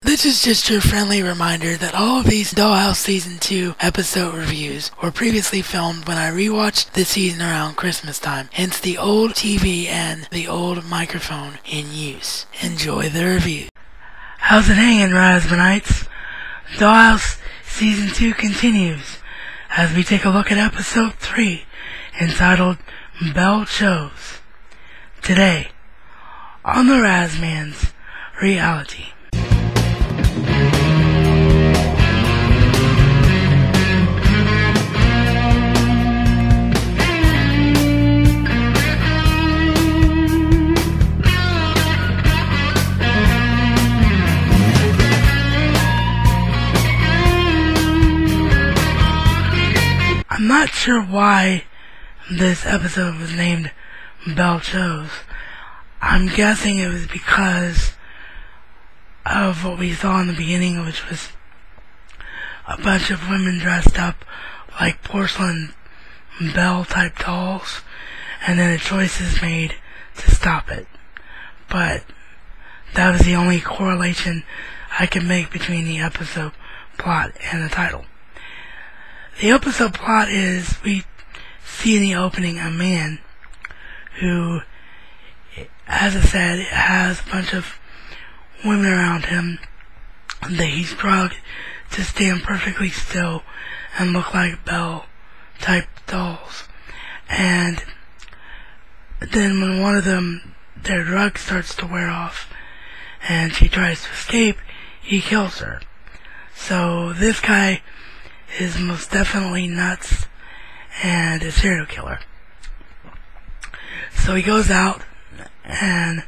This is just your friendly reminder that all of these Dollhouse Season 2 episode reviews were previously filmed when I rewatched the season around Christmas time, hence the old TV and the old microphone in use. Enjoy the review. How's it hanging, Raspbernites? Dollhouse Season 2 continues as we take a look at Episode 3, entitled Belle Chose. Today, on the Razman's Reality. I'm not sure why this episode was named Belle Chose. I'm guessing it was because of what we saw in the beginning, which was a bunch of women dressed up like porcelain Belle type dolls, and then a choice is made to stop it. But that was the only correlation I could make between the episode plot and the title. The episode plot is, we see in the opening a man who, as I said, has a bunch of women around him that he's drugged to stand perfectly still and look like Belle type dolls. And then when one of them, their drug starts to wear off and she tries to escape, he kills her. So this guy is most definitely nuts and a serial killer. So he goes out and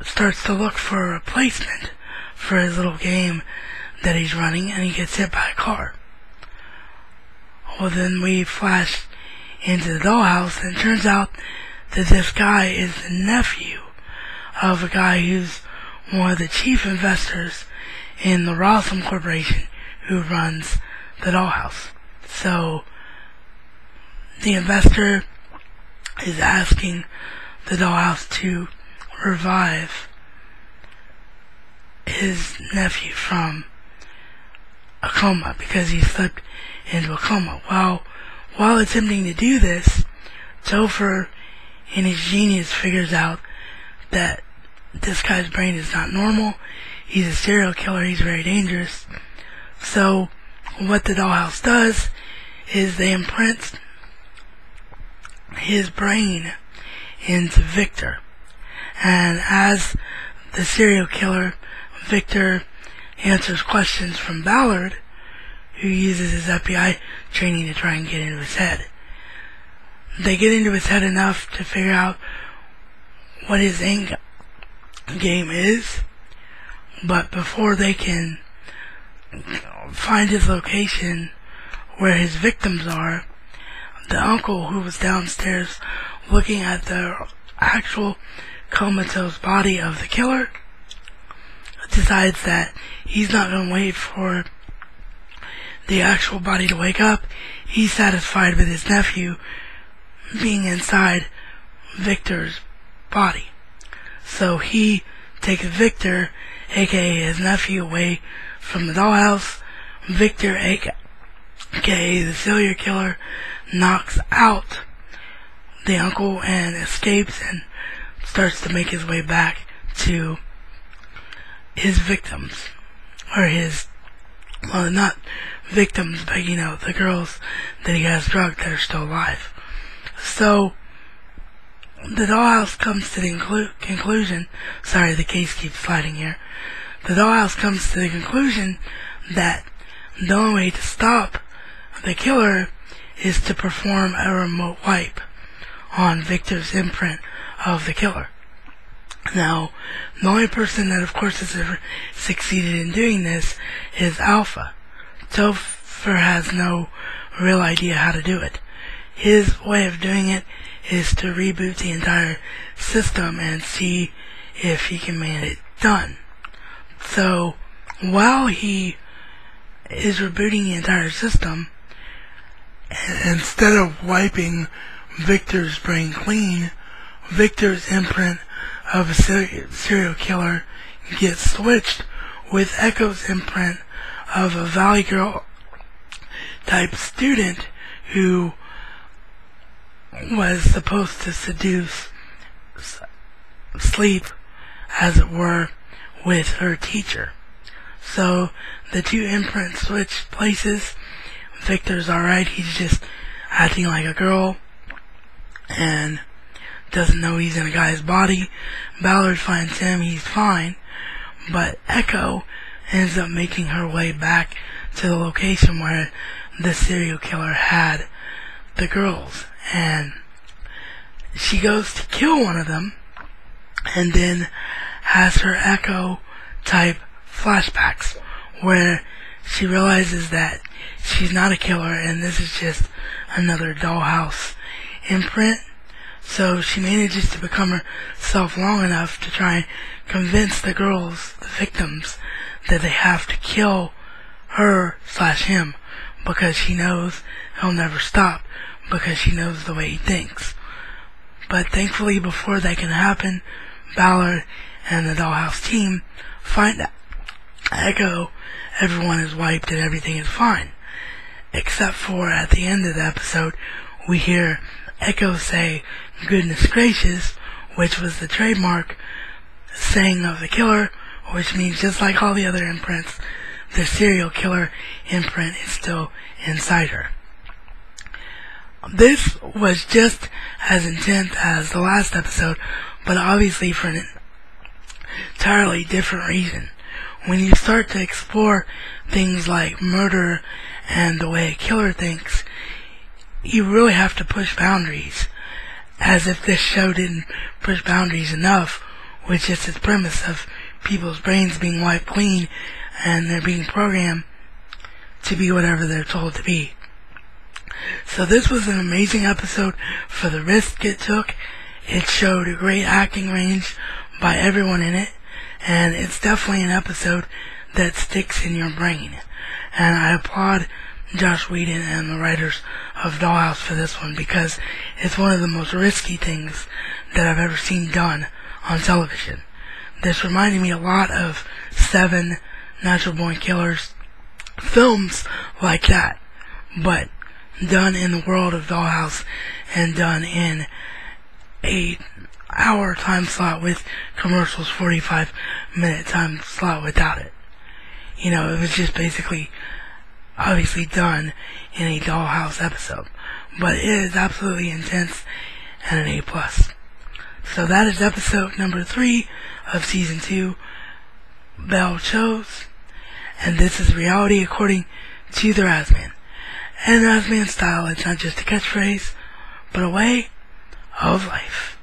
starts to look for a replacement for his little game that he's running, and he gets hit by a car. Well, then we flash into the dollhouse, and it turns out that this guy is the nephew of a guy who's one of the chief investors in the Rossum Corporation, who runs the dollhouse. So the investor is asking the dollhouse to revive his nephew from a coma because he slipped into a coma. While attempting to do this, Topher in his genius figures out that this guy's brain is not normal. He's a serial killer. He's very dangerous. So what the dollhouse does is they imprint his brain into Victor. And as the serial killer, Victor answers questions from Ballard, who uses his FBI training to try and get into his head. They get into his head enough to figure out what his end game is, but before they can find his location where his victims are, the uncle who was downstairs looking at the actual comatose body of the killer decides that he's not going to wait for the actual body to wake up. He's satisfied with his nephew being inside Victor's body. So he takes Victor, aka his nephew, away from the dollhouse. Victor, aka the serial killer, knocks out the uncle and escapes and starts to make his way back to his victims. Or his, well, not victims, but the girls that he has drugged that are still alive. So the dollhouse comes to the conclusion, sorry, the case keeps sliding here. The dollhouse comes to the conclusion that the only way to stop the killer is to perform a remote wipe on Victor's imprint of the killer. Now, the only person that of course has ever succeeded in doing this is Alpha. Topher has no real idea how to do it. His way of doing it is to reboot the entire system and see if he can get it done. So, while he is rebooting the entire system, instead of wiping Victor's brain clean, Victor's imprint of a serial killer gets switched with Echo's imprint of a Valley Girl type student who was supposed to seduce Sleep, as it were, with her teacher. So the two imprints switch places. Victor's alright, he's just acting like a girl and doesn't know he's in a guy's body. Ballard finds him, he's fine, but Echo ends up making her way back to the location where the serial killer had the girls, and she goes to kill one of them and then has her Echo type flashbacks where she realizes that she's not a killer and this is just another Dollhouse imprint. So she manages to become herself long enough to try and convince the girls, the victims, that they have to kill her/him because she knows he'll never stop, because she knows the way he thinks. But thankfully, before that can happen, Ballard and the Dollhouse team find out Echo, everyone is wiped and everything is fine. Except for at the end of the episode, we hear Echo say, "Goodness gracious," which was the trademark saying of the killer, which means just like all the other imprints, the serial killer imprint is still inside her. This was just as intense as the last episode, but obviously for an entirely different reason. When you start to explore things like murder and the way a killer thinks, you really have to push boundaries, as if this show didn't push boundaries enough with just its premise of people's brains being wiped clean and they're being programmed to be whatever they're told to be. So this was an amazing episode for the risk it took. It showed a great acting range by everyone in it, and it's definitely an episode that sticks in your brain. And I applaud Joss Whedon and the writers of Dollhouse for this one, because it's one of the most risky things that I've ever seen done on television. This reminded me a lot of Seven, Natural Born Killers, films like that, but done in the world of Dollhouse and done in a hour time slot with commercials, 45-minute time slot without it. You know, it was just basically obviously done in a Dollhouse episode, but it is absolutely intense and an A+. So that is episode number 3 of season 2, Belle chose, and this is reality according to the Razman. And Razman style, it's not just a catchphrase, but a way of life.